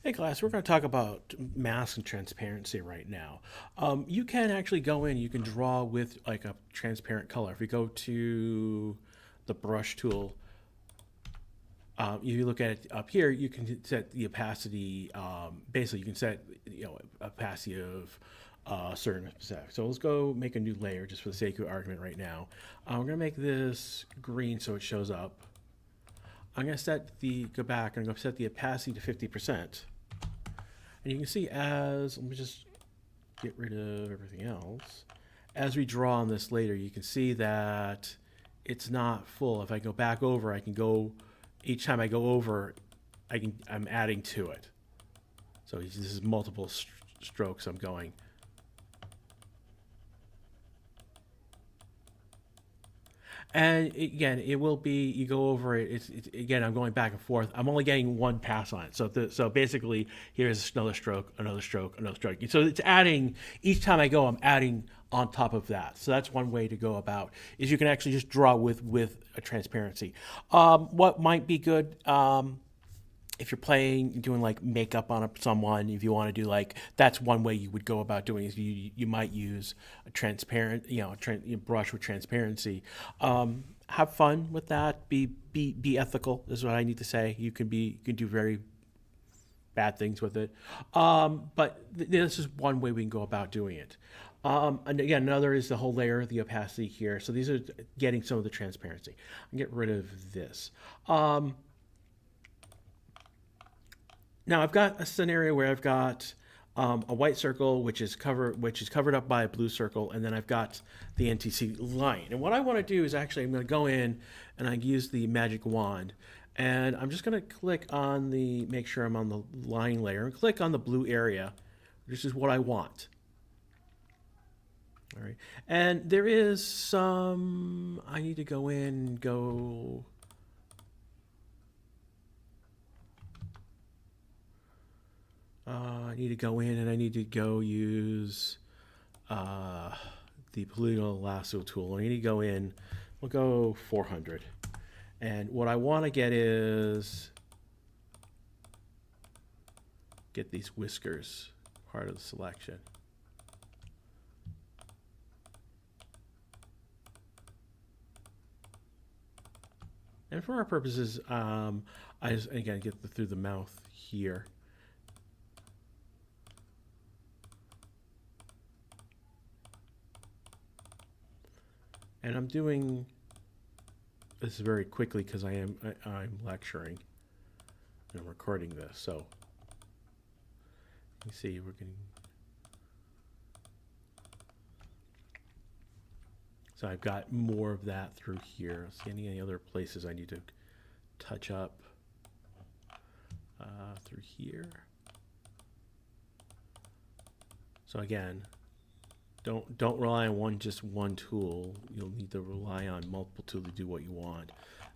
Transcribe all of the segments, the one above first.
Hey class, we're going to talk about mask and transparency right now. You can actually go in, you can draw with like a transparent color. If you go to the brush tool, if you look at it up here, you can set the opacity. Basically, you can set opacity of certain specific. So let's go make a new layer just for the sake of argument right now. We're going to make this green so it shows up. I'm going to go back and I'm going to set the opacity to 50%. And you can see let me just get rid of everything else. As we draw on this later, you can see that it's not full. If I go back over, I can go, each time I go over, I'm adding to it. So this is multiple strokes I'm going. And again, it will be, you go over it, again, I'm going back and forth. I'm only getting one pass on it. So basically, here's another stroke, another stroke, another stroke. So it's adding, each time I go, I'm adding on top of that. So that's one way to go about, is you can actually just draw with a transparency. What might be good, if you're doing like makeup on someone, if you want to do like, that's one way you would go about doing is you might use a transparent, brush with transparency. Have fun with that. Be ethical is what I need to say. You can do very bad things with it. But this is one way we can go about doing it. And again, another is the whole layer, the opacity here. So these are getting some of the transparency. I'll get rid of this. Now I've got a scenario where I've got a white circle which is covered up by a blue circle, and then I've got the NTC line. And what I want to do is actually I'm going to go in and I use the magic wand, and I'm just going to click on make sure I'm on the line layer and click on the blue area. This is what I want. All right, and there is some I need to go in and go. I need to go in and I need to go use the polygonal lasso tool. I need to go in, we'll go 400. And what I want to get is get these whiskers part of the selection. And for our purposes, I just, again, get through the mouth here. And I'm doing this very quickly because I'm lecturing and I'm recording this. So you see, we're getting. So I've got more of that through here. See any other places I need to touch up through here. So again, don't rely on just one tool. You'll need to rely on multiple tools to do what you want.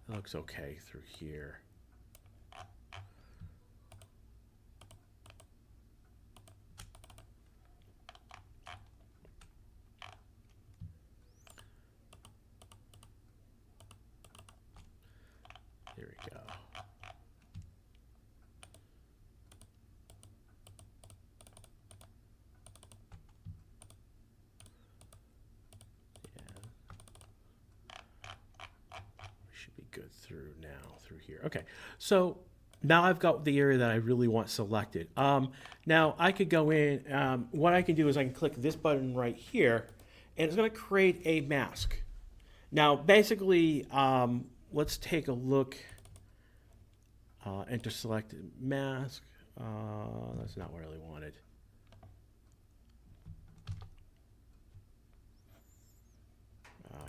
That looks okay through here. There we go. Good through here. Okay, so now I've got the area that I really want selected. Now I could go in, what I can do is I can click this button right here, and it's going to create a mask. Now basically, let's take a look. Enter selected mask. That's not what I really wanted.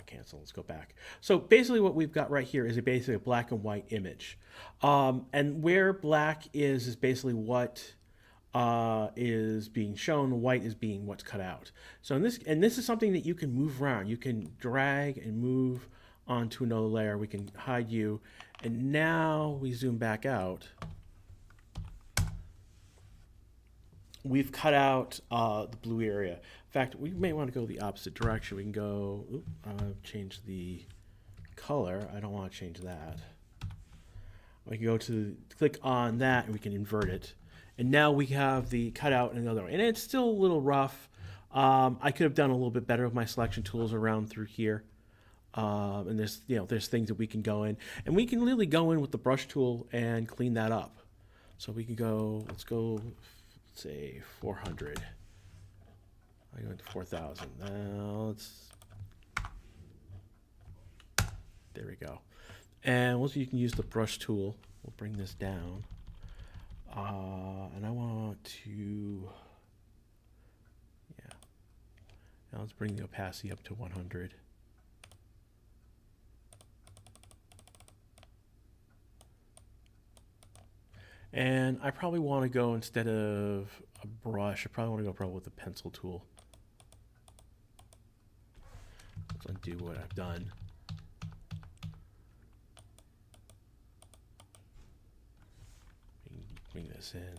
Cancel. Let's go back. So basically what we've got right here is basically a black and white image. And where black is basically what is being shown, white is being what's cut out. So this is something that you can move around. You can drag and move onto another layer. We can hide you. And now we zoom back out. We've cut out the blue area. In fact, we may want to go the opposite direction. We can go, change the color. I don't want to change that. We can go click on that and we can invert it. And now we have the cutout and another one. And it's still a little rough. I could have done a little bit better with my selection tools around through here. And there's things that we can go in. And we can literally go in with the brush tool and clean that up. So we can go, let's say 400. I go into 4,000. Now there we go. And once you can use the brush tool, we'll bring this down. And I want to, now let's bring the opacity up to 100. And I probably want to go, instead of a brush, I probably want to go with a pencil tool. Let's undo what I've done. Bring this in.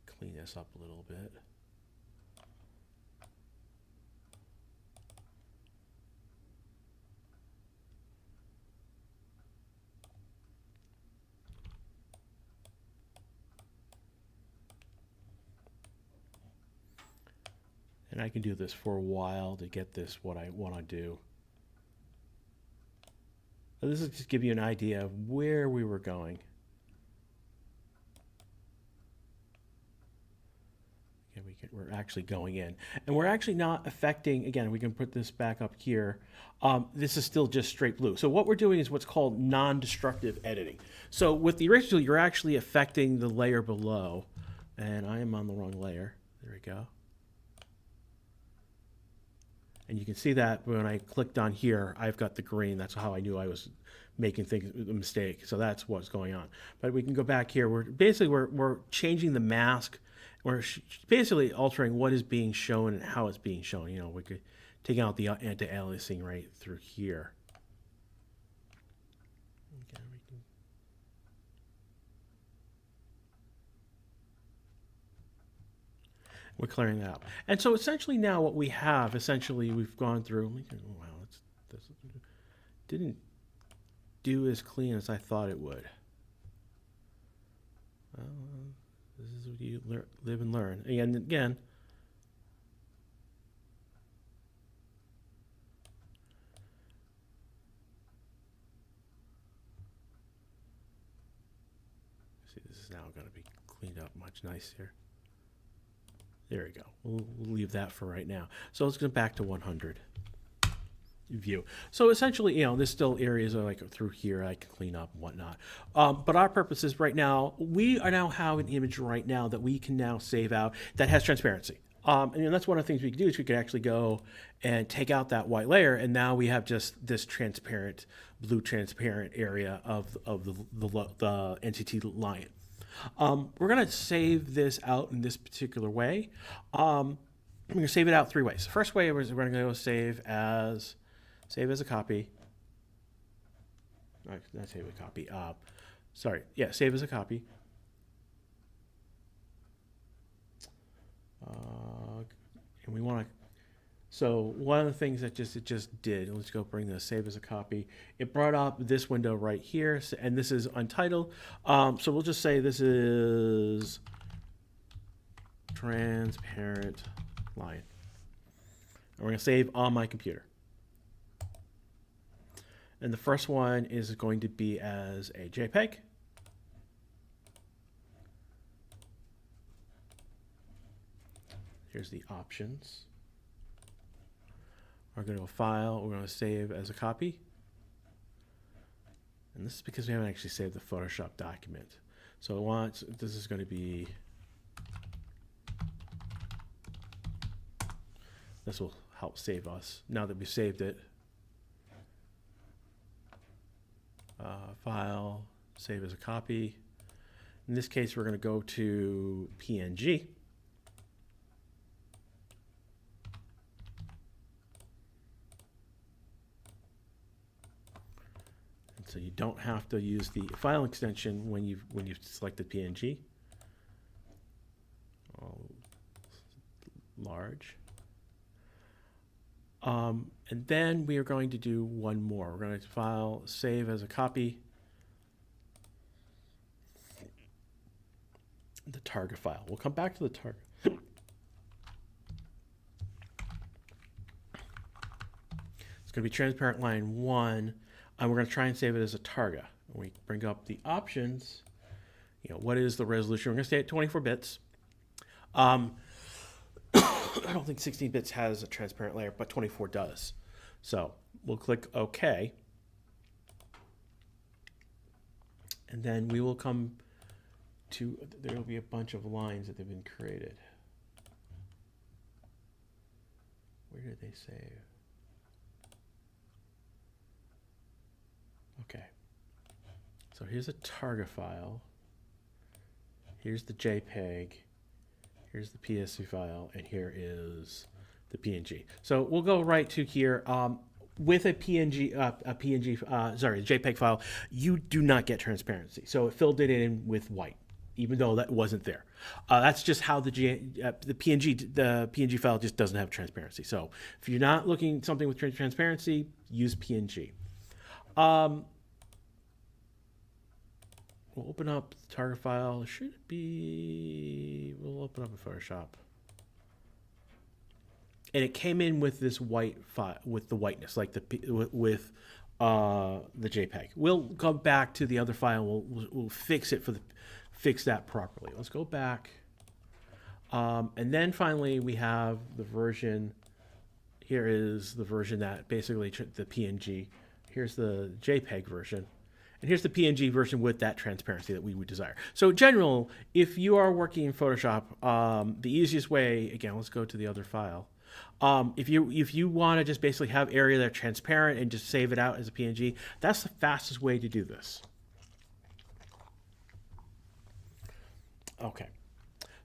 Clean this up a little bit. And I can do this for a while to get this what I want to do. Now, this is just give you an idea of where we were going. We're actually going in. And we're actually not affecting, again, we can put this back up here. This is still just straight blue. So what we're doing is what's called non-destructive editing. So with the original, you're actually affecting the layer below. And I am on the wrong layer. There we go. And you can see that when I clicked on here, I've got the green. That's how I knew I was making a mistake. So that's what's going on. But we can go back here. We're changing the mask. We're basically altering what is being shown and how it's being shown. We could take out the anti-aliasing right through here. Okay, we're clearing that out. And so essentially now what we have, we've gone through, wow, this didn't do as clean as I thought it would. This is what you live and learn. And again, see, this is now going to be cleaned up much nicer. There we go. We'll leave that for right now. So let's go back to 100 view. So essentially, there's still areas like through here I can clean up and whatnot. But our purpose is right now, we are now have an image right now that we can now save out that has transparency. And that's one of the things we can do is we can actually go and take out that white layer, and now we have just this transparent, blue transparent area of the NCT Lion. We're going to save this out in this particular way. I'm going to save it out 3 ways. The first way is we're going to go save as a copy. Not save a copy. Save as a copy. And we want to. So one of the things that it just did. Let's go bring the save as a copy. It brought up this window right here, and this is untitled. So we'll just say this is transparent line. And we're going to save on my computer. And the first one is going to be as a JPEG. Here's the options. We're going to file, we're going to save as a copy. And this is because we haven't actually saved the Photoshop document. So this is going to be, this will help save us now that we've saved it. File, save as a copy. In this case, we're going to go to PNG. And so you don't have to use the file extension when you've selected PNG. Large. And then we are going to do one more. We're going to file, save as a copy, the target file. We'll come back to the target. It's going to be transparent line 1, and we're going to try and save it as a target. When we bring up the options, what is the resolution? We're going to stay at 24 bits. I don't think 16 bits has a transparent layer, but 24 does. So we'll click OK. And then we will come to, there will be a bunch of lines that have been created. Where did they save? Okay. So here's a target file. Here's the JPEG. Here's the PSD file, and here is the PNG. So we'll go right to here. With a JPEG file, you do not get transparency. So it filled it in with white, even though that wasn't there. That's just how the PNG file just doesn't have transparency. So if you're not looking something with transparency, use PNG. We'll open up the target file. Should it be? We'll open up in Photoshop. And it came in with this white file, with the whiteness, like the JPEG. We'll come back to the other file. We'll fix it fix that properly. Let's go back, and then finally we have the version. Here is the version that basically the PNG. Here's the JPEG version. And here's the PNG version with that transparency that we would desire. So in general, if you are working in Photoshop, the easiest way, again, let's go to the other file. If you want to just basically have area that's transparent and just save it out as a PNG, that's the fastest way to do this. Okay.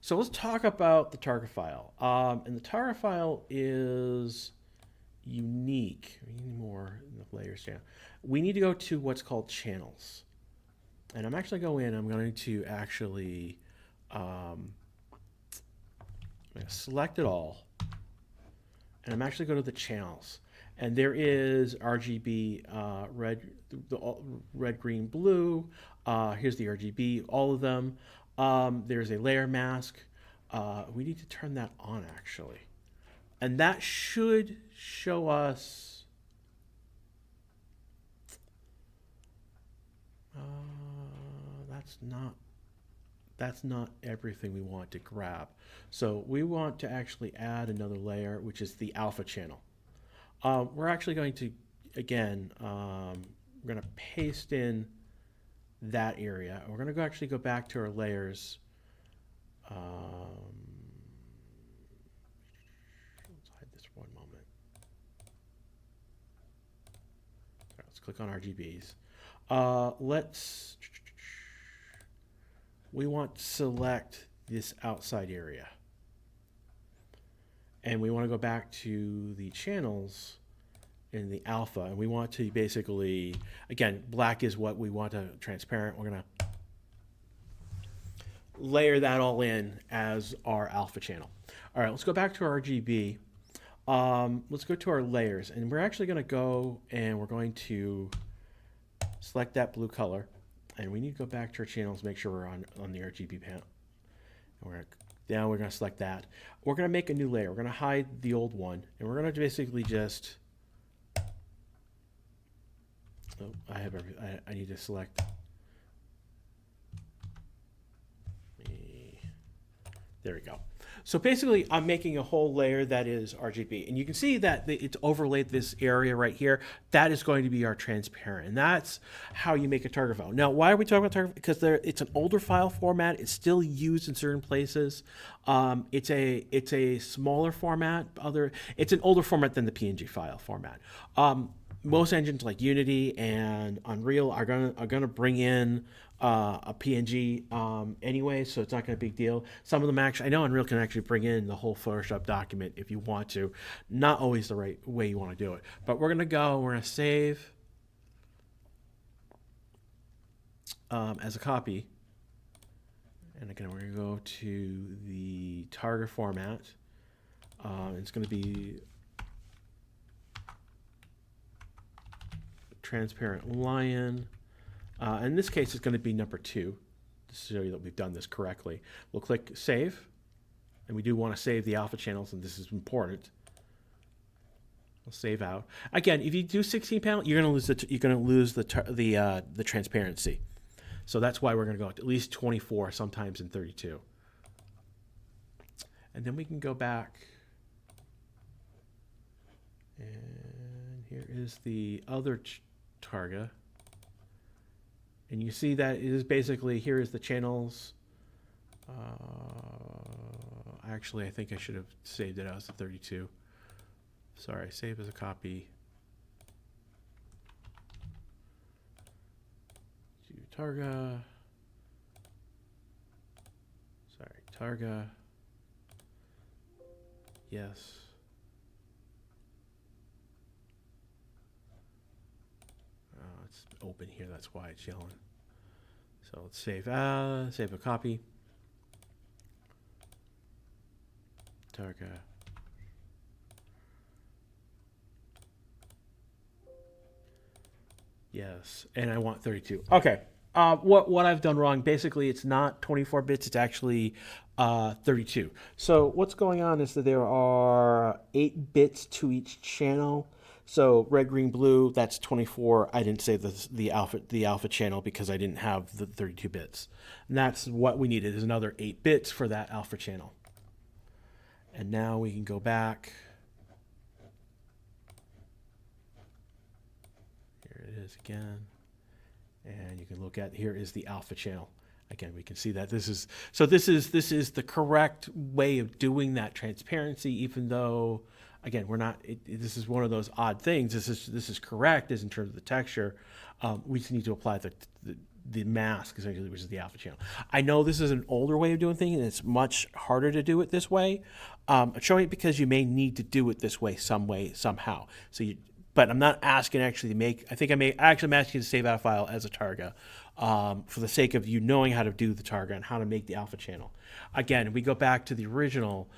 So let's talk about the target file. And the target file is unique. We need more in the layers channel. We need to go to what's called channels. And I'm actually going to actually I'm going to select it all. And I'm actually going to the channels. And there is RGB, red, green, blue. Here's the RGB, all of them. There's a layer mask. We need to turn that on actually. And that should show us that's not everything we want to grab. So we want to actually add another layer, which is the alpha channel. We're actually going to, again, we're going to paste in that area. We're going to actually go back to our layers. Let's hide this one moment. Right, let's click on RGBs. We want to select this outside area. And we want to go back to the channels in the alpha. And we want to basically, again, black is what we want to transparent. We're going to layer that all in as our alpha channel. All right, let's go back to our RGB. Let's go to our layers. And we're actually going to go and we're going to select that blue color. And we need to go back to our channels, make sure we're on the RGB panel. Now we're going to select that. We're going to make a new layer. We're going to hide the old one. And we're going to basically just... Oh, I need to select... There we go. So basically, I'm making a whole layer that is RGB. And you can see that it's overlaid this area right here. That is going to be our transparent. And that's how you make a target file. Now, why are we talking about target? Because it's an older file format. It's still used in certain places. It's a smaller format. It's an older format than the PNG file format. Most engines like Unity and Unreal are gonna bring in a PNG anyway, so it's not gonna be a big deal. Some of them actually, I know Unreal can actually bring in the whole Photoshop document if you want to. Not always the right way you want to do it, but we're gonna save as a copy, and again we're gonna go to the target format. It's gonna be transparent lion. In this case, it's going to be number 2 to show you that we've done this correctly. We'll click Save, and we do want to save the alpha channels, and this is important. We'll save out. Again, if you do 16 panel, you're going to lose the transparency. So that's why we're going to go at least 24, sometimes in 32. And then we can go back. And here is the other targa. And you see that it is basically, here is the channels. Actually, I think I should have saved it as a 32. Sorry, save as a copy. To targa. Sorry, targa. Yes. It's open here, that's why it's yelling. So let's save a copy. Targa. Yes, and I want 32. Okay. What I've done wrong, basically it's not 24 bits, it's actually 32. So what's going on is that there are 8 bits to each channel. So red, green, blue, that's 24. I didn't say the alpha channel because I didn't have the 32 bits. And that's what we needed, is another 8 bits for that alpha channel. And now we can go back. Here it is again. And you can look at, here is the alpha channel. Again, we can see that this is the correct way of doing that transparency, even though, again, we're not, this is one of those odd things. This is correct as in terms of the texture. We just need to apply the mask, essentially, which is the alpha channel. I know this is an older way of doing things, and it's much harder to do it this way. I'm showing it because you may need to do it this way, somehow. But I'm not asking actually to make, I'm asking to save out a file as a targa for the sake of you knowing how to do the targa and how to make the alpha channel. Again, if we go back to the original,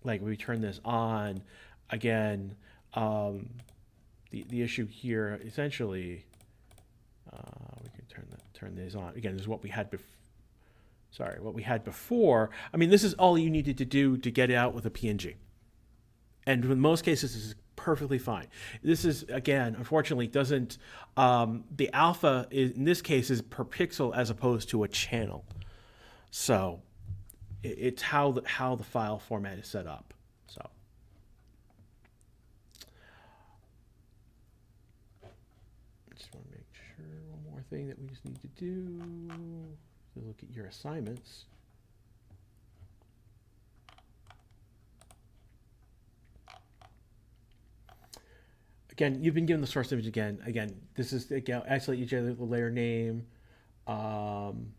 like we turn this on, again, the issue here, essentially, we can turn these on. Again, this is what we had before. Sorry, what we had before. I mean, this is all you needed to do to get it out with a PNG. And in most cases, this is perfectly fine. This is, again, unfortunately, doesn't, the alpha in this case is per pixel as opposed to a channel. So it's how the file format is set up. So I just want to make sure, one more thing that we just need to do. Look at your assignments. Again, you've been given the source image again. Again, this is, again, isolate each other, the layer name. Again,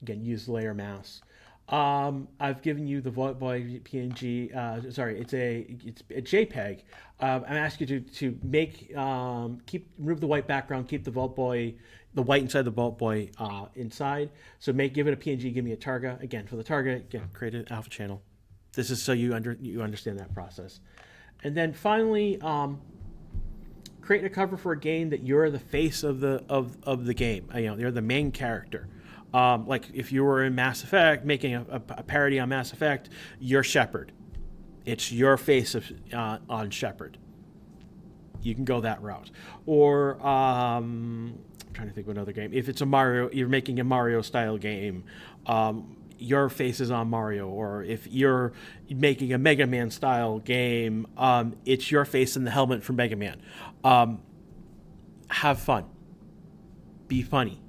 use layer mask. I've given you the Vault Boy PNG. Sorry, it's a JPEG. I'm asking you to make remove the white background, keep the Vault Boy, the white inside the Vault Boy inside. So give it a PNG, give me a targa. Again, for the targa, again, create an alpha channel. This is so you understand that process. And then finally, create a cover for a game that you're the face of the game. You're the main character. Like if you were in Mass Effect, making a parody on Mass Effect, you're Shepard. It's your face on Shepard. You can go that route. Or I'm trying to think of another game. If it's a Mario, you're making a Mario style game, your face is on Mario. Or if you're making a Mega Man style game, it's your face in the helmet from Mega Man. Have fun. Be funny.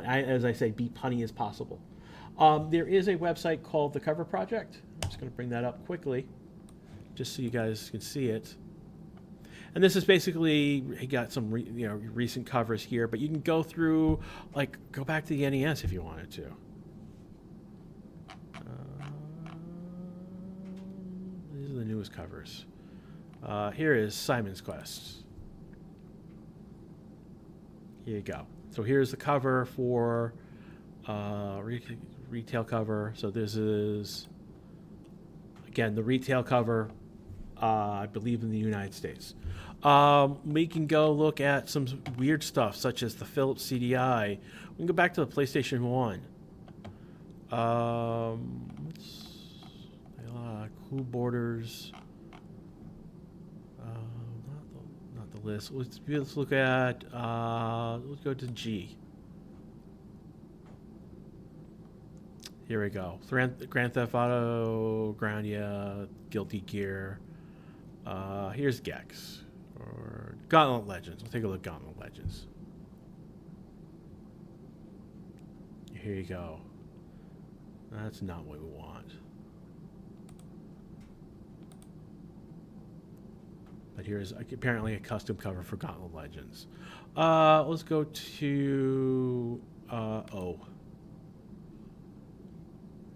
As I say, be punny as possible. There is a website called The Cover Project. I'm just going to bring that up quickly, just so you guys can see it. And this is basically, he got some recent covers here, but you can go through, go back to the NES if you wanted to. These are the newest covers. Here is Simon's Quest. Here you go. So here's the cover for retail cover. So this is, again, the retail cover, I believe in the United States. We can go look at some weird stuff, such as the Philips CDI. We can go back to the PlayStation 1. Cool Borders. Not the list. Let's look at. Let's go to G. Here we go. Grand Theft Auto, Grandia, Guilty Gear. Here's Gex. Or Gauntlet Legends. We'll take a look at Gauntlet Legends. Here you go. That's not what we want. But here's apparently a custom cover for Gauntlet Legends. Let's go to O.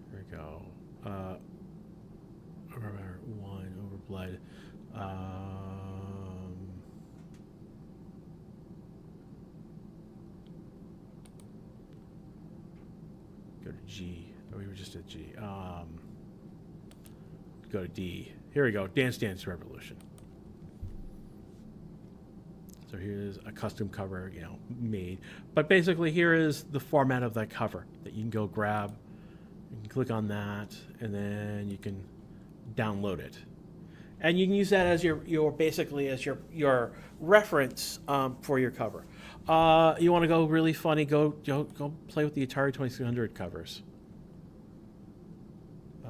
Here we go. One Overblood. Go to G. Oh, we were just at G. Go to D. Here we go. Dance Dance Revolution. So here's a custom cover, made. But basically, here is the format of that cover that you can go grab. You can click on that, and then you can download it. And you can use that as your basically as your reference for your cover. You want to go really funny? Go play with the Atari 2600 covers.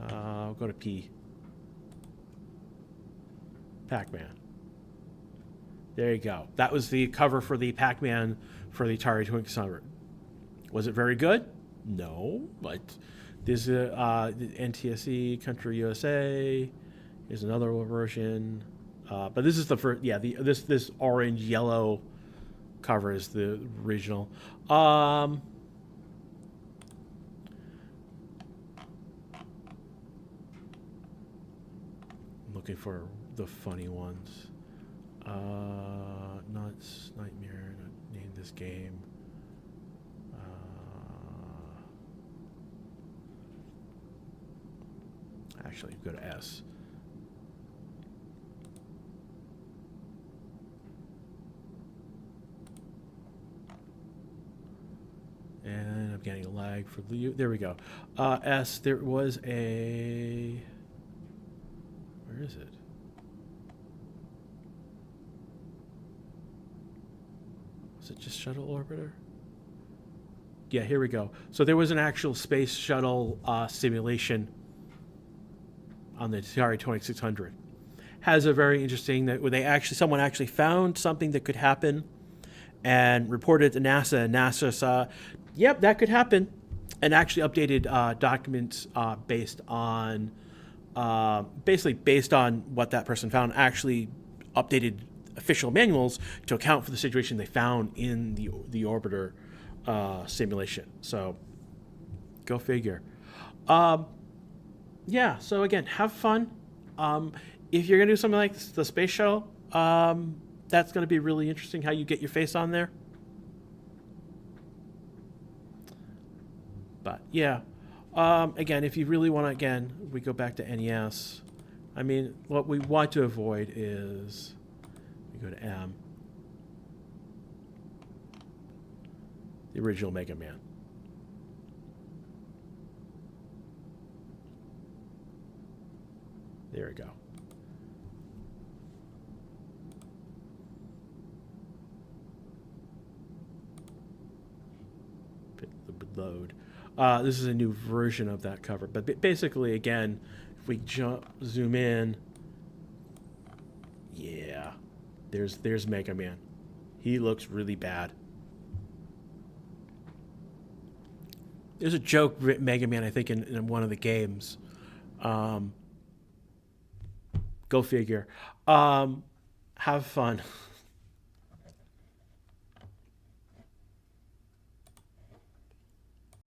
Go to P. Pac-Man. There you go. That was the cover for the Pac-Man for the Atari 2600. Was it very good? No, but there's the NCTC Country USA. Here's another version, but this is the first. Yeah, this orange yellow cover is the original. Looking for the funny ones. Nuts, Nightmare, name this game. Actually, go to S. And I'm getting a lag for the. There we go. S. There was a. Where is it? Was it just Shuttle Orbiter? Yeah, here we go. So there was an actual space shuttle simulation on the Atari 2600. Has a very interesting that where someone actually found something that could happen and reported it to NASA, and NASA saw, yep, that could happen, and actually updated documents based on what that person found. Actually updated official manuals to account for the situation they found in the orbiter simulation. So go figure. Yeah, so again, have fun. If you're going to do something like the space shuttle, that's going to be really interesting how you get your face on there. But yeah, again, if you really want to, we go back to NES. I mean, what we want to avoid is, we go to M, the original Mega Man. There we go. Load. This is a new version of that cover, but basically, again, if we zoom in, yeah, there's Mega Man. He looks really bad. There's a joke Mega Man, I think, in one of the games. Go figure. Have fun.